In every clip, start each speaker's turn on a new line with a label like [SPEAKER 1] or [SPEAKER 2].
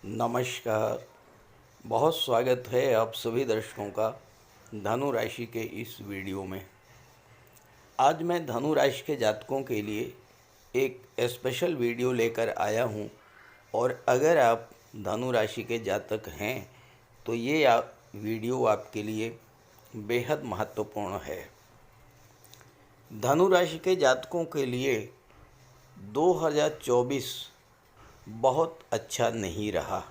[SPEAKER 1] नमस्कार। बहुत स्वागत है आप सभी दर्शकों का धनु राशि के इस वीडियो में। आज मैं धनु राशि के जातकों के लिए एक स्पेशल वीडियो लेकर आया हूं और अगर आप धनु राशि के जातक हैं तो ये वीडियो आपके लिए बेहद महत्वपूर्ण है। धनु राशि के जातकों के लिए 2024 बहुत अच्छा नहीं रहा,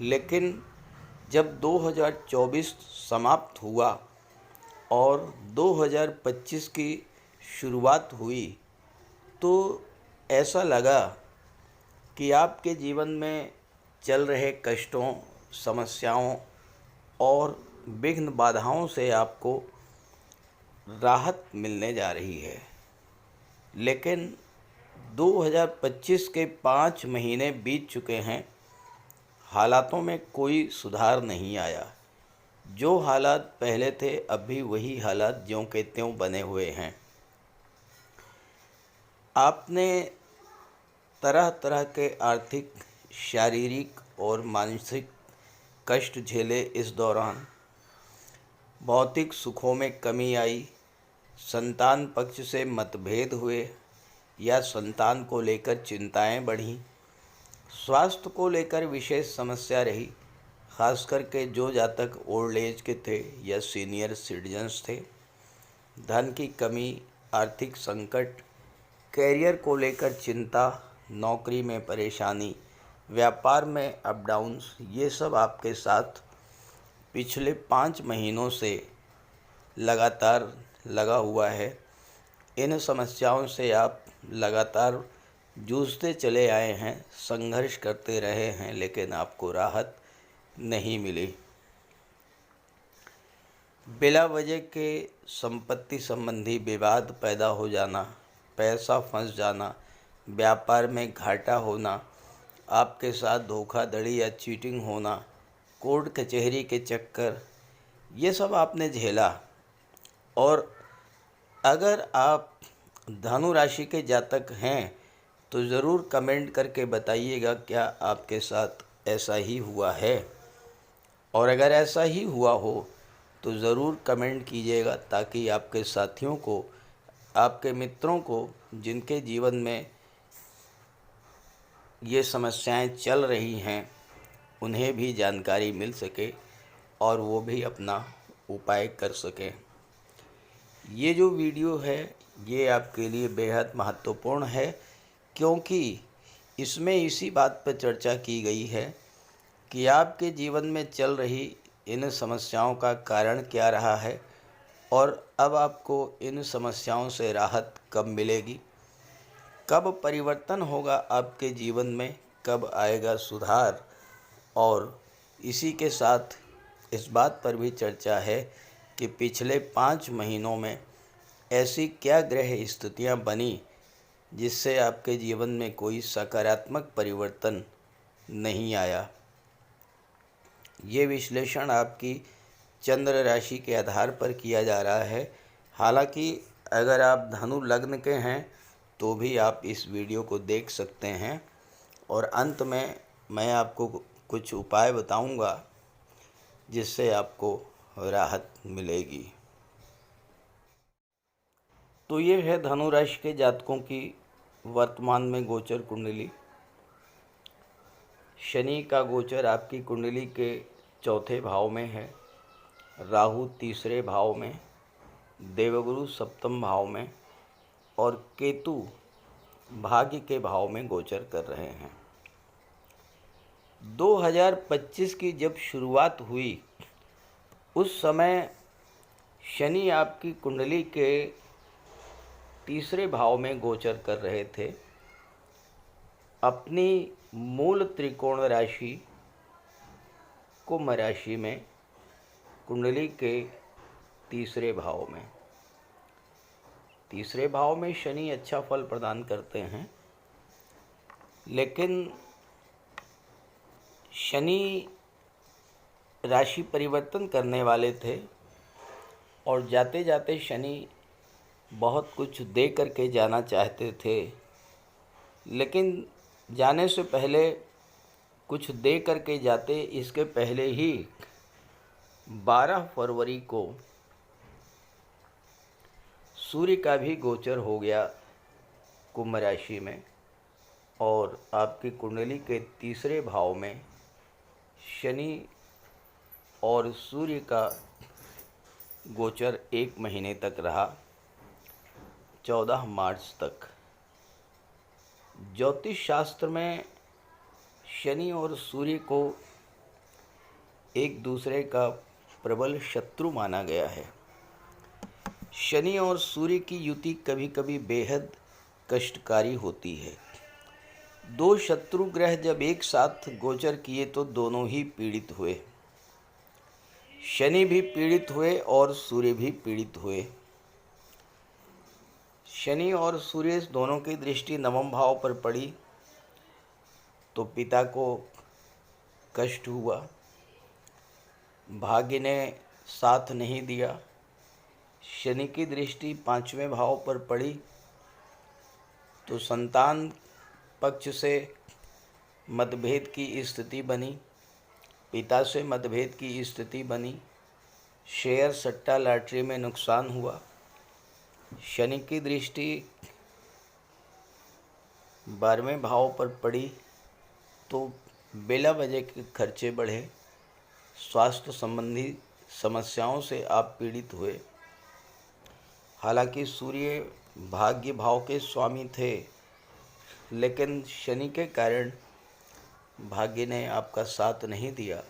[SPEAKER 1] लेकिन जब 2024 समाप्त हुआ और 2025 की शुरुआत हुई तो ऐसा लगा कि आपके जीवन में चल रहे कष्टों, समस्याओं और विघ्न बाधाओं से आपको राहत मिलने जा रही है। लेकिन 2025 के 5 महीने बीत चुके हैं, हालातों में कोई सुधार नहीं आया। जो हालात पहले थे अभी वही हालात ज्यों के त्यों बने हुए हैं। आपने तरह तरह के आर्थिक, शारीरिक और मानसिक कष्ट झेले। इस दौरान भौतिक सुखों में कमी आई, संतान पक्ष से मतभेद हुए या संतान को लेकर चिंताएं बढ़ीं, स्वास्थ्य को लेकर विशेष समस्या रही, खास करके जो जातक ओल्ड एज के थे या सीनियर सिटीजन्स थे। धन की कमी, आर्थिक संकट, कैरियर को लेकर चिंता, नौकरी में परेशानी, व्यापार में अप डाउन्स, ये सब आपके साथ पिछले 5 महीनों से लगातार लगा हुआ है। इन समस्याओं से आप लगातार जूझते चले आए हैं, संघर्ष करते रहे हैं, लेकिन आपको राहत नहीं मिली। बिला वजह के संपत्ति संबंधी विवाद पैदा हो जाना, पैसा फंस जाना, व्यापार में घाटा होना, आपके साथ धोखाधड़ी या चीटिंग होना, कोर्ट कचहरी के चक्कर, ये सब आपने झेला। और अगर आप धनु राशि के जातक हैं तो ज़रूर कमेंट करके बताइएगा क्या आपके साथ ऐसा ही हुआ है, और अगर ऐसा ही हुआ हो तो ज़रूर कमेंट कीजिएगा ताकि आपके साथियों को, आपके मित्रों को जिनके जीवन में ये समस्याएं चल रही हैं उन्हें भी जानकारी मिल सके और वो भी अपना उपाय कर सकें। ये जो वीडियो है ये आपके लिए बेहद महत्वपूर्ण है, क्योंकि इसमें इसी बात पर चर्चा की गई है कि आपके जीवन में चल रही इन समस्याओं का कारण क्या रहा है और अब आपको इन समस्याओं से राहत कब मिलेगी, कब परिवर्तन होगा आपके जीवन में, कब आएगा सुधार। और इसी के साथ इस बात पर भी चर्चा है कि पिछले 5 महीनों में ऐसी क्या ग्रह स्थितियां बनी जिससे आपके जीवन में कोई सकारात्मक परिवर्तन नहीं आया। ये विश्लेषण आपकी चंद्र राशि के आधार पर किया जा रहा है। हालांकि अगर आप धनु लग्न के हैं तो भी आप इस वीडियो को देख सकते हैं और अंत में मैं आपको कुछ उपाय बताऊंगा जिससे आपको राहत मिलेगी। तो ये है धनु राशि के जातकों की वर्तमान में गोचर कुंडली। शनि का गोचर आपकी कुंडली के 4थे भाव में है, राहु 3रे भाव में, देवगुरु 7म भाव में और केतु भाग्य के भाव में गोचर कर रहे हैं। 2025 की जब शुरुआत हुई उस समय शनि आपकी कुंडली के 3रे भाव में गोचर कर रहे थे, अपनी मूल त्रिकोण राशि कुंभ राशि में, कुंडली के 3रे भाव में। 3रे भाव में शनि अच्छा फल प्रदान करते हैं, लेकिन शनि राशि परिवर्तन करने वाले थे और जाते जाते शनि बहुत कुछ दे करके जाना चाहते थे, लेकिन जाने से पहले कुछ दे करके जाते। इसके पहले ही 12 फरवरी को सूर्य का भी गोचर हो गया कुंभ राशि में, और आपकी कुंडली के तीसरे भाव में शनि और सूर्य का गोचर 1 महीने तक रहा, 14 मार्च तक। ज्योतिष शास्त्र में शनि और सूर्य को एक दूसरे का प्रबल शत्रु माना गया है। शनि और सूर्य की युति कभी कभी बेहद कष्टकारी होती है। दो शत्रु ग्रह जब एक साथ गोचर किए तो दोनों ही पीड़ित हुए। शनि भी पीड़ित हुए और सूर्य भी पीड़ित हुए। शनि और सूर्य दोनों की दृष्टि नवम भाव पर पड़ी तो पिता को कष्ट हुआ, भाग्य ने साथ नहीं दिया। शनि की दृष्टि 5वें भाव पर पड़ी तो संतान पक्ष से मतभेद की स्थिति बनी, पिता से मतभेद की स्थिति बनी, शेयर सट्टा लॉटरी में नुकसान हुआ। शनि की दृष्टि 12वें भाव पर पड़ी तो बेला वजह के खर्चे बढ़े, स्वास्थ्य संबंधी समस्याओं से आप पीड़ित हुए। हालांकि सूर्य भाग्य भाव के स्वामी थे, लेकिन शनि के कारण भाग्य ने आपका साथ नहीं दिया,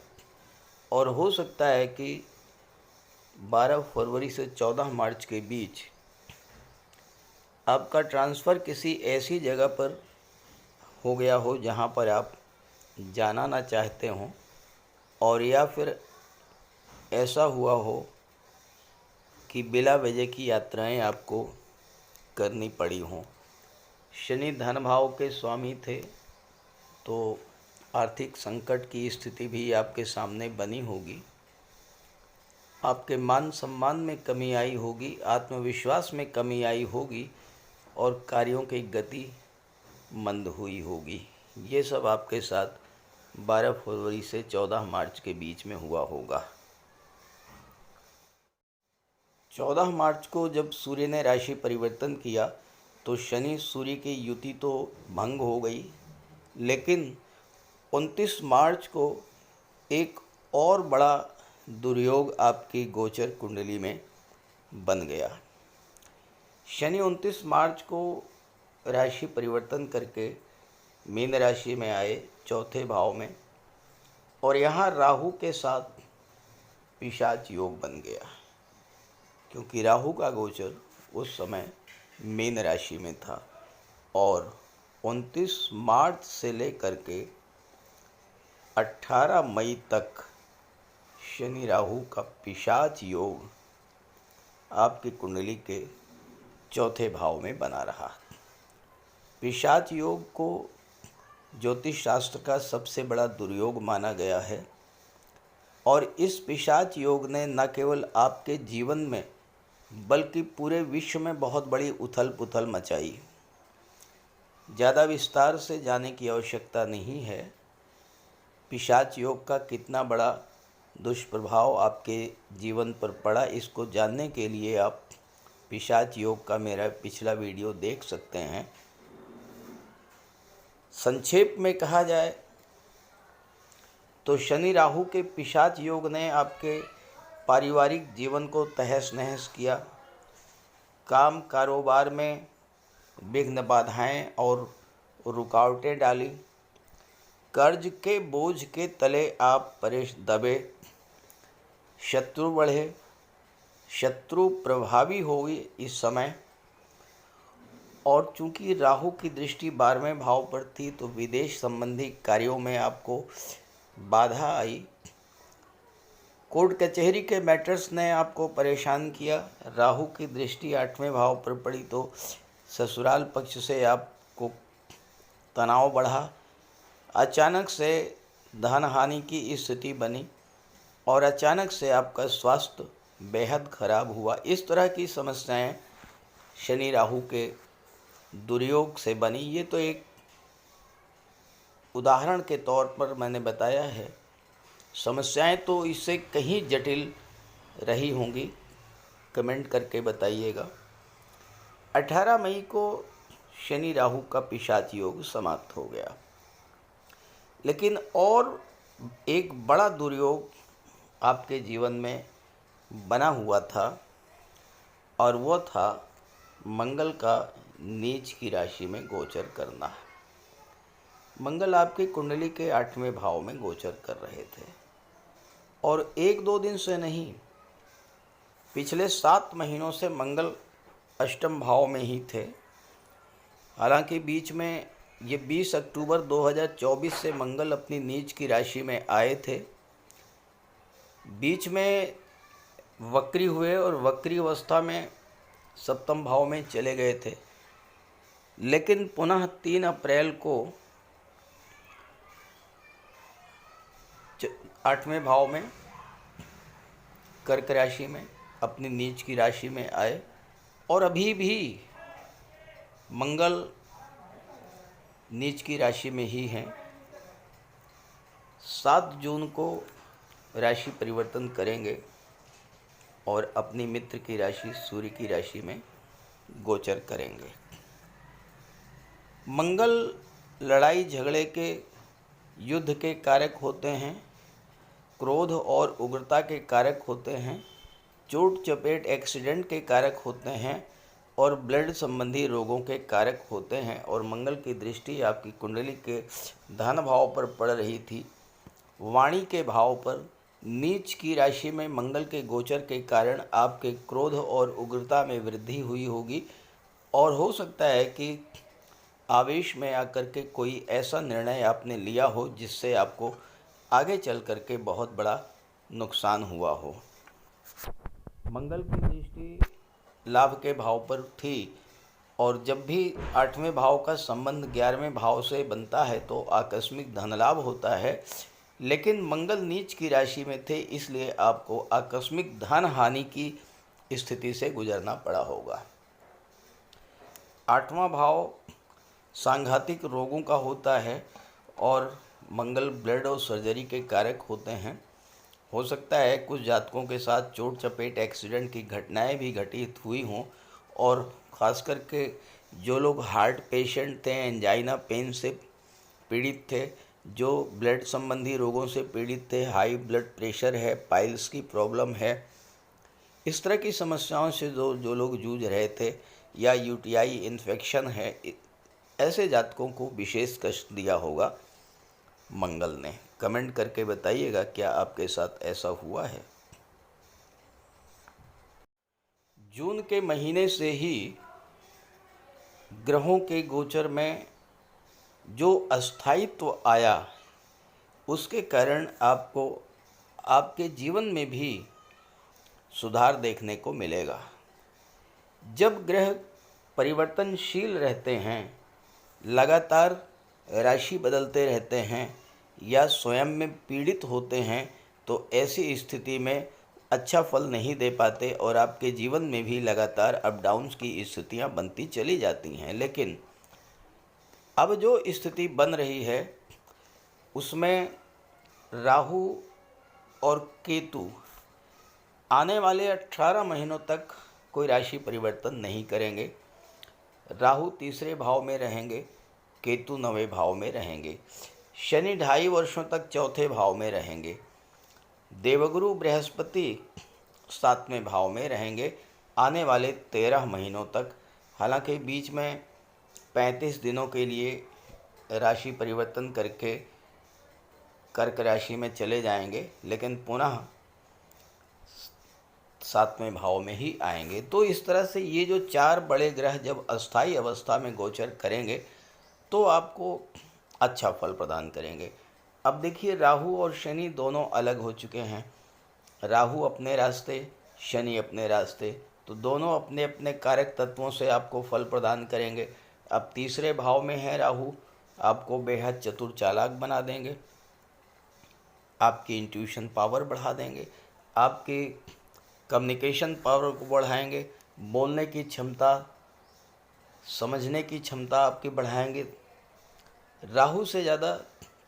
[SPEAKER 1] और हो सकता है कि 12 फरवरी से 14 मार्च के बीच आपका ट्रांसफ़र किसी ऐसी जगह पर हो गया हो जहां पर आप जाना ना चाहते हों, और या फिर ऐसा हुआ हो कि बिला वजह की यात्राएं आपको करनी पड़ी हों। शनि धन भाव के स्वामी थे तो आर्थिक संकट की स्थिति भी आपके सामने बनी होगी। आपके मान सम्मान में कमी आई होगी, आत्मविश्वास में कमी आई होगी, और कार्यों की गति मंद हुई होगी। ये सब आपके साथ 12 फरवरी से 14 मार्च के बीच में हुआ होगा। 14 मार्च को जब सूर्य ने राशि परिवर्तन किया तो शनि सूर्य की युति तो भंग हो गई, लेकिन 29 मार्च को एक और बड़ा दुर्योग आपकी गोचर कुंडली में बन गया। शनि 29 मार्च को राशि परिवर्तन करके मीन राशि में आए, चौथे भाव में, और यहाँ राहु के साथ पिशाच योग बन गया, क्योंकि राहु का गोचर उस समय मीन राशि में था। और 29 मार्च से लेकर के 18 मई तक शनि राहु का पिशाच योग आपकी कुंडली के चौथे भाव में बना रहा। पिशाच योग को ज्योतिष शास्त्र का सबसे बड़ा दुर्योग माना गया है, और इस पिशाच योग ने न केवल आपके जीवन में बल्कि पूरे विश्व में बहुत बड़ी उथल पुथल मचाई। ज़्यादा विस्तार से जाने की आवश्यकता नहीं है। पिशाच योग का कितना बड़ा दुष्प्रभाव आपके जीवन पर पड़ा, इसको जानने के लिए आप पिशाच योग का मेरा पिछला वीडियो देख सकते हैं। संक्षेप में कहा जाए तो शनि राहु के पिशाच योग ने आपके पारिवारिक जीवन को तहस नहस किया, काम कारोबार में विघ्न बाधाएं और रुकावटें डाली, कर्ज के बोझ के तले आप दबे, शत्रु बढ़े, शत्रु प्रभावी होगी इस समय। और चूंकि राहु की दृष्टि 12वें भाव पर थी तो विदेश संबंधी कार्यों में आपको बाधा आई, कोर्ट कचहरी के मैटर्स ने आपको परेशान किया। राहु की दृष्टि 8वें भाव पर पड़ी तो ससुराल पक्ष से आपको तनाव बढ़ा, अचानक से धन हानि की स्थिति बनी, और अचानक से आपका स्वास्थ्य बेहद खराब हुआ। इस तरह की समस्याएं शनि राहु के दुर्योग से बनी। ये तो एक उदाहरण के तौर पर मैंने बताया है। समस्याएं तो इससे कहीं जटिल रही होंगी, कमेंट करके बताइएगा। 18 मई को शनि राहु का पिशाच योग समाप्त हो गया, लेकिन और एक बड़ा दुर्योग आपके जीवन में बना हुआ था, और वह था मंगल का नीच की राशि में गोचर करना। मंगल आपकी कुंडली के 8वें भाव में गोचर कर रहे थे, और 1-2 दिन से नहीं, पिछले 7 महीनों से मंगल अष्टम भाव में ही थे। हालांकि बीच में ये 20 अक्टूबर 2024 से मंगल अपनी नीच की राशि में आए थे। बीच में वक्री हुए और वक्री अवस्था में सप्तम भाव में चले गए थे, लेकिन पुनः 3 अप्रैल को 8वें भाव में कर्क राशि में अपनी नीच की राशि में आए, और अभी भी मंगल नीच की राशि में ही हैं। 7 जून को राशि परिवर्तन करेंगे और अपनी मित्र की राशि सूर्य की राशि में गोचर करेंगे। मंगल लड़ाई झगड़े के, युद्ध के कारक होते हैं, क्रोध और उग्रता के कारक होते हैं, चोट चपेट एक्सीडेंट के कारक होते हैं, और ब्लड संबंधी रोगों के कारक होते हैं। और मंगल की दृष्टि आपकी कुंडली के धन भाव पर पड़ रही थी, वाणी के भाव पर। नीच की राशि में मंगल के गोचर के कारण आपके क्रोध और उग्रता में वृद्धि हुई होगी, और हो सकता है कि आवेश में आकर के कोई ऐसा निर्णय आपने लिया हो जिससे आपको आगे चल कर के बहुत बड़ा नुकसान हुआ हो। मंगल की दृष्टि लाभ के भाव पर थी, और जब भी 8वें भाव का संबंध 11वें भाव से बनता है तो आकस्मिक धन लाभ होता है। लेकिन मंगल नीच की राशि में थे, इसलिए आपको आकस्मिक धन हानि की स्थिति से गुजरना पड़ा होगा। 8वां भाव सांघातिक रोगों का होता है, और मंगल ब्लड और सर्जरी के कारक होते हैं। हो सकता है कुछ जातकों के साथ चोट चपेट एक्सीडेंट की घटनाएं भी घटित हुई हों, और ख़ास करके जो लोग हार्ट पेशेंट थे, एंजाइना पेन से पीड़ित थे, जो ब्लड संबंधी रोगों से पीड़ित थे, हाई ब्लड प्रेशर है, पाइल्स की प्रॉब्लम है, इस तरह की समस्याओं से जो लोग जूझ रहे थे, या यूटीआई इन्फेक्शन है, ऐसे जातकों को विशेष कष्ट दिया होगा मंगल ने। कमेंट करके बताइएगा क्या आपके साथ ऐसा हुआ है। जून के महीने से ही ग्रहों के गोचर में जो अस्थायित्व आया, उसके कारण आपको आपके जीवन में भी सुधार देखने को मिलेगा। जब ग्रह परिवर्तनशील रहते हैं, लगातार राशि बदलते रहते हैं, या स्वयं में पीड़ित होते हैं, तो ऐसी स्थिति में अच्छा फल नहीं दे पाते, और आपके जीवन में भी लगातार अप डाउन्स की स्थितियां बनती चली जाती हैं। लेकिन अब जो स्थिति बन रही है उसमें राहु और केतु आने वाले 18 महीनों तक कोई राशि परिवर्तन नहीं करेंगे। राहु तीसरे भाव में रहेंगे, केतु 9वें भाव में रहेंगे, शनि 2.5 वर्षों तक चौथे भाव में रहेंगे, देवगुरु बृहस्पति 7वें भाव में रहेंगे आने वाले 13 महीनों तक। हालांकि बीच में 35 दिनों के लिए राशि परिवर्तन करके कर्क राशि में चले जाएंगे, लेकिन पुनः 7वें भाव में ही आएंगे। तो इस तरह से ये जो 4 बड़े ग्रह जब अस्थायी अवस्था में गोचर करेंगे तो आपको अच्छा फल प्रदान करेंगे। अब देखिए, राहु और शनि दोनों अलग हो चुके हैं। राहु अपने रास्ते, शनि अपने रास्ते, तो दोनों अपने अपने कारक तत्वों से आपको फल प्रदान करेंगे। अब तीसरे भाव में है राहु, आपको बेहद चतुर चालाक बना देंगे, आपकी इंट्यूशन पावर बढ़ा देंगे, आपकी कम्युनिकेशन पावर को बढ़ाएंगे, बोलने की क्षमता, समझने की क्षमता आपकी बढ़ाएंगे। राहु से ज़्यादा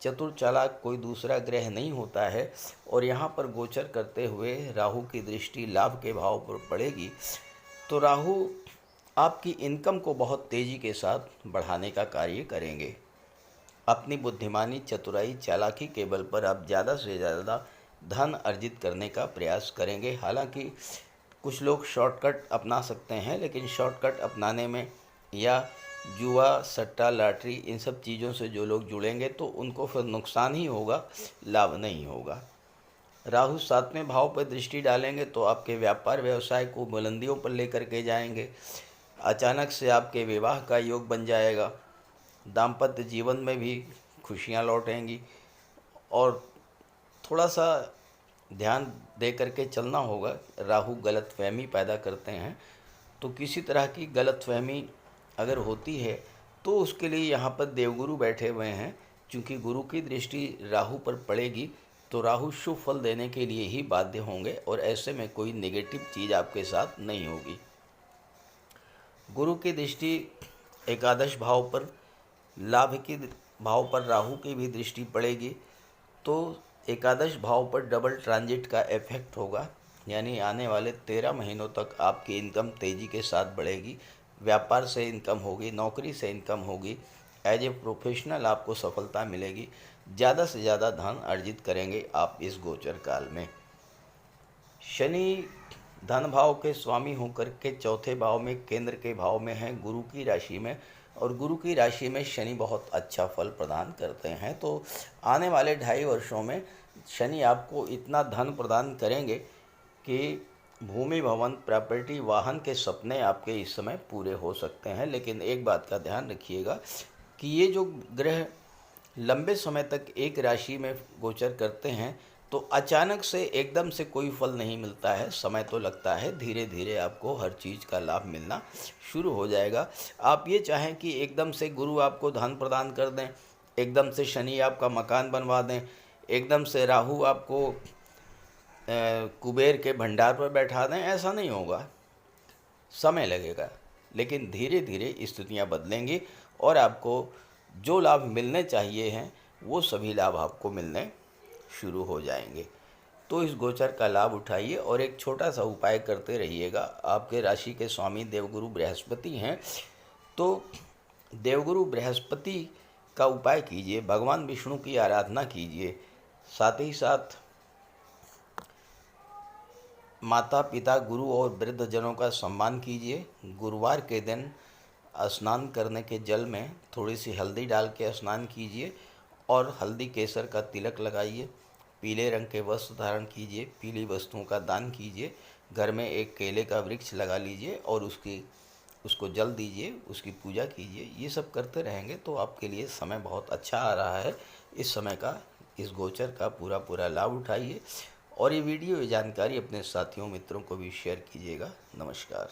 [SPEAKER 1] चतुर चालाक कोई दूसरा ग्रह नहीं होता है और यहाँ पर गोचर करते हुए राहु की दृष्टि लाभ के भाव पर पड़ेगी, तो राहु आपकी इनकम को बहुत तेज़ी के साथ बढ़ाने का कार्य करेंगे। अपनी बुद्धिमानी, चतुराई, चालाकी के बल पर आप ज़्यादा से ज़्यादा धन अर्जित करने का प्रयास करेंगे। हालांकि कुछ लोग शॉर्टकट अपना सकते हैं, लेकिन शॉर्टकट अपनाने में या जुआ, सट्टा, लॉटरी, इन सब चीज़ों से जो लोग जुड़ेंगे तो उनको फिर नुकसान ही होगा, लाभ नहीं होगा। राहु 7वें भाव पर दृष्टि डालेंगे तो आपके व्यापार व्यवसाय को बुलंदियों पर लेकर के जाएंगे। अचानक से आपके विवाह का योग बन जाएगा। दाम्पत्य जीवन में भी खुशियाँ लौटेंगी और थोड़ा सा ध्यान दे करके चलना होगा। राहु गलतफहमी पैदा करते हैं, तो किसी तरह की गलतफहमी अगर होती है तो उसके लिए यहाँ पर देवगुरु बैठे हुए हैं। क्योंकि गुरु की दृष्टि राहु पर पड़ेगी तो राहु शुभ फल देने के लिए ही बाध्य होंगे और ऐसे में कोई नेगेटिव चीज़ आपके साथ नहीं होगी। गुरु की दृष्टि एकादश भाव पर, लाभ की भाव पर राहु की भी दृष्टि पड़ेगी, तो एकादश भाव पर डबल ट्रांजिट का इफेक्ट होगा। यानी आने वाले 13 महीनों तक आपकी इनकम तेज़ी के साथ बढ़ेगी। व्यापार से इनकम होगी, नौकरी से इनकम होगी, एज ए प्रोफेशनल आपको सफलता मिलेगी। ज़्यादा से ज़्यादा धन अर्जित करेंगे आप इस गोचर काल में। शनि धन भाव के स्वामी होकर के चौथे भाव में, केंद्र के भाव में हैं, गुरु की राशि में, और गुरु की राशि में शनि बहुत अच्छा फल प्रदान करते हैं। तो आने वाले 2.5 वर्षों में शनि आपको इतना धन प्रदान करेंगे कि भूमि, भवन, प्रॉपर्टी, वाहन के सपने आपके इस समय पूरे हो सकते हैं। लेकिन एक बात का ध्यान रखिएगा कि ये जो ग्रह लंबे समय तक एक राशि में गोचर करते हैं तो अचानक से एकदम से कोई फल नहीं मिलता है, समय तो लगता है। धीरे धीरे आपको हर चीज़ का लाभ मिलना शुरू हो जाएगा। आप ये चाहें कि एकदम से गुरु आपको धन प्रदान कर दें, एकदम से शनि आपका मकान बनवा दें, एकदम से राहु आपको कुबेर के भंडार पर बैठा दें, ऐसा नहीं होगा, समय लगेगा। लेकिन धीरे धीरे स्थितियाँ बदलेंगी और आपको जो लाभ मिलने चाहिए हैं वो सभी लाभ आपको मिलने शुरू हो जाएंगे। तो इस गोचर का लाभ उठाइए और एक छोटा सा उपाय करते रहिएगा। आपके राशि के स्वामी देवगुरु बृहस्पति हैं, तो देवगुरु बृहस्पति का उपाय कीजिए, भगवान विष्णु की आराधना कीजिए, साथ ही साथ माता पिता, गुरु और वृद्धजनों का सम्मान कीजिए। गुरुवार के दिन स्नान करने के जल में थोड़ी सी हल्दी डाल के स्नान कीजिए और हल्दी केसर का तिलक लगाइए। पीले रंग के वस्त्र धारण कीजिए, पीली वस्तुओं का दान कीजिए। घर में एक केले का वृक्ष लगा लीजिए और उसको जल दीजिए, उसकी पूजा कीजिए। ये सब करते रहेंगे तो आपके लिए समय बहुत अच्छा आ रहा है। इस समय का, इस गोचर का पूरा लाभ उठाइए और ये वीडियो, ये जानकारी अपने साथियों, मित्रों को भी शेयर कीजिएगा। नमस्कार।